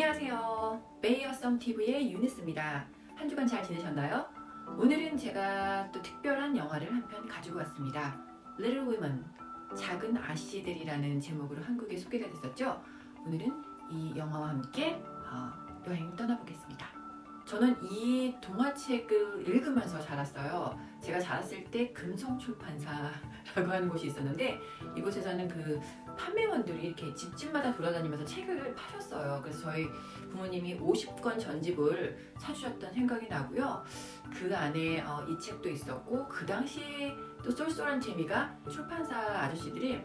안녕하세요. 메이어썸TV의 유니스입니다. 한 주간 잘 지내셨나요? 오늘은 제가 또 특별한 영화를 한 편 가지고 왔습니다. Little Women, 작은 아씨들이라는 제목으로 한국에 소개가 됐었죠. 오늘은 이 영화와 함께 여행을 떠나보겠습니다. 저는 이 동화책을 읽으면서 자랐어요. 제가 자랐을 때 금성출판사라고 하는 곳이 있었는데 이곳에서는 그 판매원들이 이렇게 집집마다 돌아다니면서 책을 파셨어요. 그래서 저희 부모님이 50권 전집을 사주셨던 생각이 나고요. 그 안에 이 책도 있었고 그 당시에 또 쏠쏠한 재미가 출판사 아저씨들이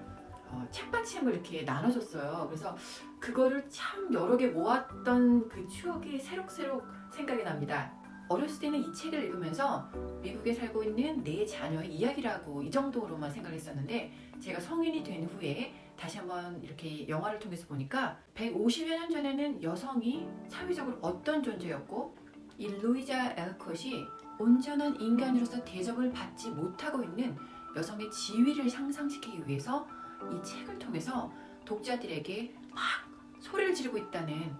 책받침을 이렇게 나눠줬어요. 그래서 그거를 참 여러 개 모았던 그 추억이 새록새록 생각이 납니다. 어렸을 때는 이 책을 읽으면서 미국에 살고 있는 내 자녀의 이야기라고 이 정도로만 생각했었는데 제가 성인이 된 후에 다시 한번 이렇게 영화를 통해서 보니까 150여 년 전에는 여성이 사회적으로 어떤 존재였고 이 루이자 엘콧이 온전한 인간으로서 대접을 받지 못하고 있는 여성의 지위를 상상시키기 위해서 이 책을 통해서 독자들에게 막 소리를 지르고 있다는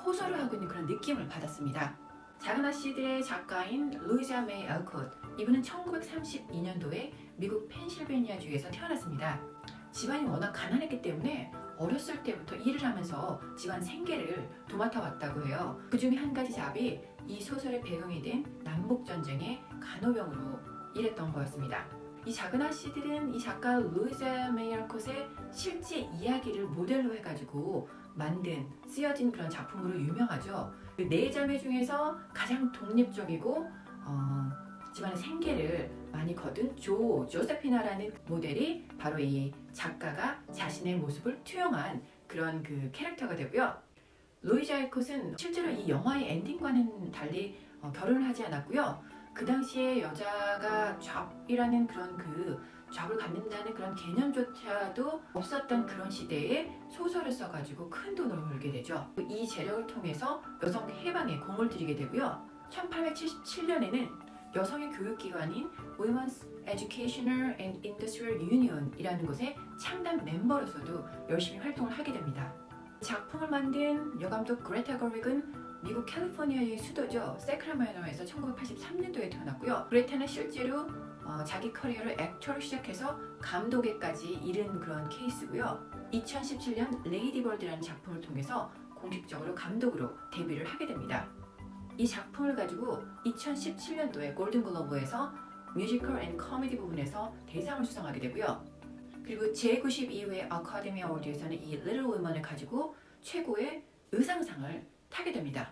호소를 하고 있는 그런 느낌을 받았습니다. 작은 아씨들의 작가인 루이자 메이 엘콧, 이분은 1932년도에 미국 펜실베니아주에서 태어났습니다. 집안이 워낙 가난했기 때문에 어렸을 때부터 일을 하면서 집안 생계를 도맡아 왔다고 해요. 그 중에 한 가지 잡이 이 소설의 배경이 된 남북전쟁의 간호병으로 일했던 거였습니다. 이 작은 아씨들은 이 작가 루이자 메이 엘콧의 실제 이야기를 모델로 해가지고 만든 쓰여진 그런 작품으로 유명하죠. 그 네 자매 중에서 가장 독립적이고 집안의 생계를 많이 거둔 조세피나라는 모델이 바로 이 작가가 자신의 모습을 투영한 그런 그 캐릭터가 되고요. 루이자 엘콧은 실제로 이 영화의 엔딩과는 달리 결혼을 하지 않았고요. 그 당시에 여자가 잡이라는 그런 그 잡을 갖는다는 그런 개념조차도 없었던 그런 시대에 소설을 써가지고 큰 돈을 벌게 되죠. 이 재력을 통해서 여성 해방에 공을 들이게 되고요. 1877년에는 여성의 교육기관인 Women's Educational and Industrial Union이라는 곳의 창단 멤버로서도 열심히 활동을 하게 됩니다. 작품을 만든 여감독 그레타 거윅은 미국 캘리포니아의 수도죠. 세크라멘토에서 1983년도에 태어났고요. 그레타는 실제로 자기 커리어를 액터로 시작해서 감독에까지 이른 그런 케이스고요. 2017년 레이디버드라는 작품을 통해서 공식적으로 감독으로 데뷔를 하게 됩니다. 이 작품을 가지고 2017년도에 골든글로브에서 뮤지컬 앤 코미디 부분에서 대상을 수상하게 되고요. 그리고 제92회 아카데미 어워드에서는 이 Little Women을 가지고 최고의 의상상을 타게 됩니다.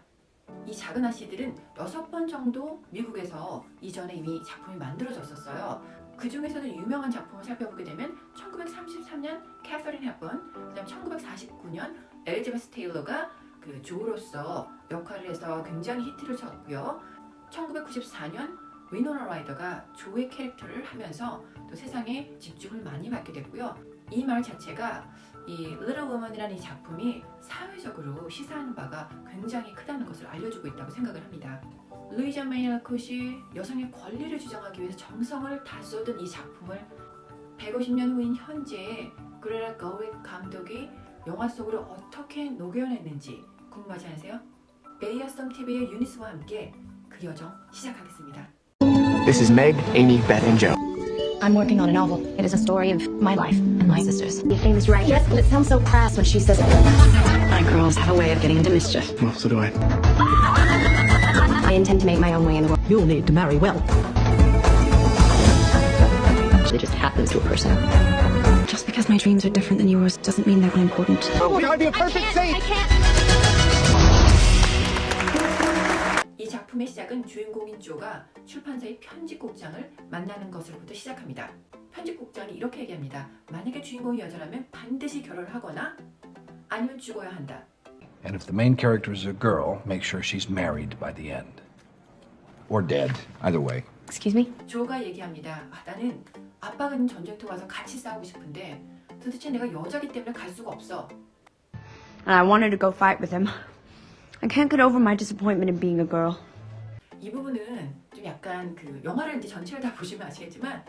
이 작은 아씨들은 6번 정도 미국에서 이전에 이미 작품이 만들어졌었어요. 그 중에서도 유명한 작품을 살펴보게 되면 1933년 캐서린 헵번, 그다음 1949년 엘리자베스 테일러가 그 조로서 역할을 해서 굉장히 히트를 쳤고요. 1994년 위노나 라이더가 조의 캐릭터를 하면서 또 세상에 집중을 많이 받게 됐고요. 이 말 자체가 이 Little Woman이라는 이 작품이 사회적으로 시사하는 바가 굉장히 크다는 것을 알려주고 있다고 생각을 합니다. 루이자 메이 엘콧이 여성의 권리를 주장하기 위해서 정성을 다 쏟은 이 작품을 150년 후인 현재의 그레타 거윅 감독이 영화 속으로 어떻게 녹여냈는지 궁금하지 않으세요? 메이어썸TV의 유니스와 함께 그 여정 시작하겠습니다. This is Meg, Amy, Beth, and Joe. I'm working on a novel. It is a story of my life and my sister's. You think it's right? Yes, but it sounds so crass when she says it. My girls have a way of getting into mischief. Well, so do I. I intend to make my own way in the world. You'll need to marry well. It just happens to a person. Just because my dreams are different than yours doesn't mean they're unimportant. We are the perfect saint. 이 작품의 시작은 주인공인 조가 출판사의 편집국장을 만나는 것으로부터 시작합니다. 편집국장이 이렇게 얘기합니다. 만약에 주인공이 여자라면 반드시 결혼을 하거나 아니면 죽어야 한다. And if the main character is a girl, make sure she's married by the end. Or dead, either way. Excuse me? 조가 얘기합니다. 나는 아빠가 있는 전쟁터 가서 같이 싸우고 싶은데 도대체 내가 여자기 때문에 갈 수가 없어. And I wanted to go fight with him. I can't get over my disappointment in being a girl. 이 부분은 좀 약간 그 영화를 이제 전체를 다 보시면 아시겠지만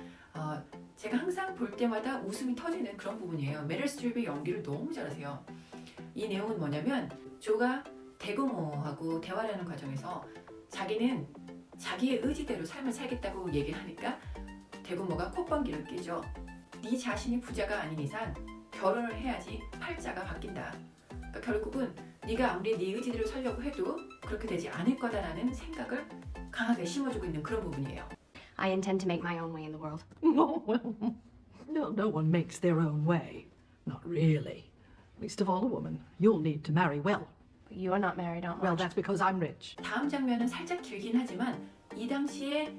제가 항상 볼 때마다 웃음이 터지는 그런 부분이에요. 메릴 스트립의 연기를 너무 잘하세요. 이 내용은 뭐냐면 조가 대구모하고 대화를 하는 과정에서 자기는 자기의 의지대로 삶을 살겠다고 얘기를 하니까 대구모가 콧방귀를 끼죠. 네 자신이 부자가 아닌 이상 결혼을 해야지 팔자가 바뀐다. 그러니까 결국은 네가 아무리 네 의지대로 살려고 해도 그렇게 되지 않을 거다라는 생각을 강하게 심어주고 있는 그런 부분이에요. I intend to make my own way in the world. Oh, well, no one makes their own way. Not really. Least of all a woman. You'll need to marry well. But you are not married, Aunt Well, Marge. that's because I'm rich. 다음 장면은 살짝 길긴 하지만 이 당시에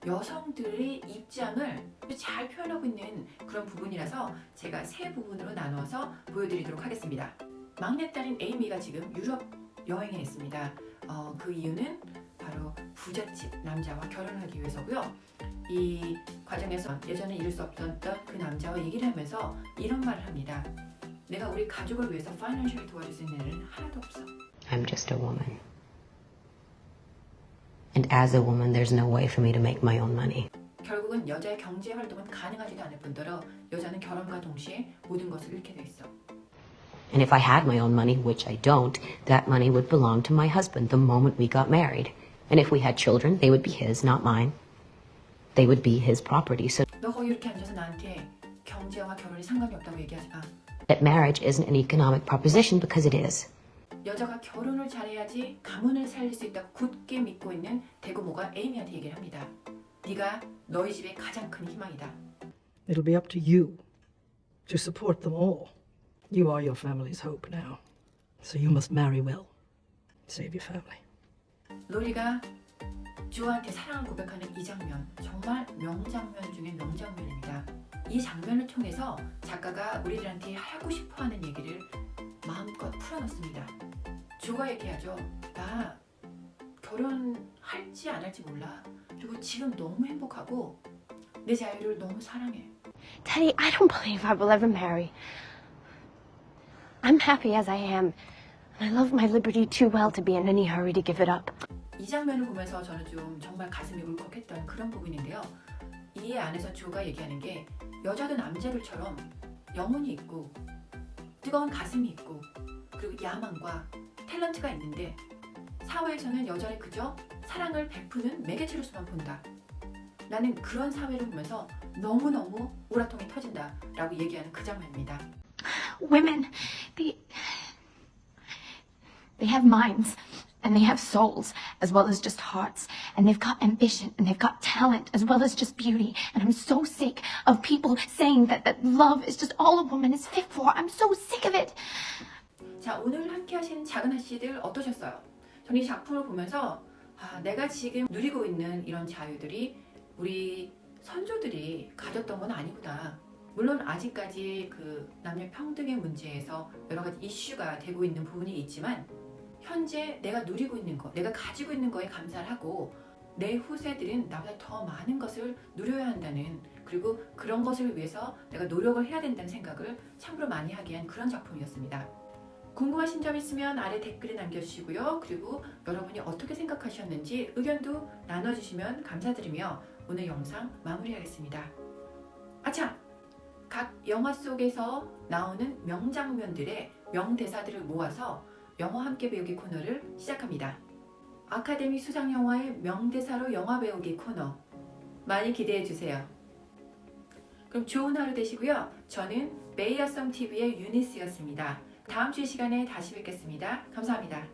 여성들의 입장을 잘 표현하고 있는 그런 부분이라서 제가 세 부분으로 나누어서 보여드리도록 하겠습니다. 막내딸인 에이미가 지금 유럽 여행에 있습니다. 그 이유는 바로 부잣집 남자와 결혼하기 위해서고요. 이 과정에서 예전에 이룰 수 없었던 그 남자와 얘기를 하면서 이런 말을 합니다. 내가 우리 가족을 위해서 파이낸셜리 도와줄 수 있는 일은 하나도 없어. I'm just a woman. And as a woman, there's no way for me to make my own money. 결국은 여자의 경제 활동은 가능하지도 않을 뿐더러 여자는 결혼과 동시에 모든 것을 잃게 돼 있어. And if I had my own money, which I don't, that money would belong to my husband the moment we got married. And if we had children, they would be his, not mine. They would be his property. So 너 거기 이렇게 앉아서 나한테 경제와 결혼이 상관이 없다고 얘기하지 마. that marriage isn't an economic proposition because it is. 여자가 결혼을 잘해야지 가문을 살릴 수 있다고 굳게 믿고 있는 대구모가 에이미한테 얘기를 합니다. 네가 너희 집의 가장 큰 희망이다. It'll be up to you to support them all. You are your family's hope now. So you must marry well. Save your family. 로리가 조한테 사랑을 고백하는 이 장면 정말 명장면 중에 명장면입니다. 이 장면을 통해서 작가가 우리들한테 하고 싶어하는 얘기를 마음껏 풀어놓습니다. 조가 얘기하죠. 나 결혼할지 안 할지 몰라. 그리고 지금 너무 행복하고 내 자유를 너무 사랑해. Teddy, I don't believe I will ever marry. I'm happy as I am. And I love my liberty too well to be in any hurry to give it up. 이 장면을 보면서 저는 좀 정말 가슴이 울컥했던 그런 부분인데요. 이 안에서 조가 얘기하는 게 여자도 남자들처럼 영혼이 있고 뜨거운 가슴이 있고 그리고 야망과 탤런트가 있는데 사회에서는 여자를 그저 사랑을 베푸는 매개체로서만 본다. 나는 그런 사회를 보면서 너무너무 우라통이 터진다라고 얘기하는 그 장면입니다. Women, they have minds and they have souls as well as just hearts, and they've got ambition and they've got talent as well as just beauty. And I'm so sick of people saying that love is just all a woman is fit for. I'm so sick of it. 자, 오늘 함께 하신 작은 아씨들 어떠셨어요? 저는 이 작품을 보면서 내가 지금 누리고 있는 이런 자유들이 우리 선조들이 가졌던 건 아니구나. 물론 아직까지 그 남녀 평등의 문제에서 여러 가지 이슈가 되고 있는 부분이 있지만 현재 내가 누리고 있는 것, 내가 가지고 있는 거에 감사를 하고 내 후세들은 나보다 더 많은 것을 누려야 한다는, 그리고 그런 것을 위해서 내가 노력을 해야 된다는 생각을 참으로 많이 하게 한 그런 작품이었습니다. 궁금하신 점 있으면 아래 댓글에 남겨주시고요. 그리고 여러분이 어떻게 생각하셨는지 의견도 나눠주시면 감사드리며 오늘 영상 마무리하겠습니다. 아참! 각 영화 속에서 나오는 명장면들의 명대사들을 모아서 영어 함께 배우기 코너를 시작합니다. 아카데미 수상 영화의 명대사로 영화 배우기 코너 많이 기대해주세요. 그럼 좋은 하루 되시고요. 저는 메이아썸TV의 유니스였습니다. 다음 주 이 시간에 다시 뵙겠습니다. 감사합니다.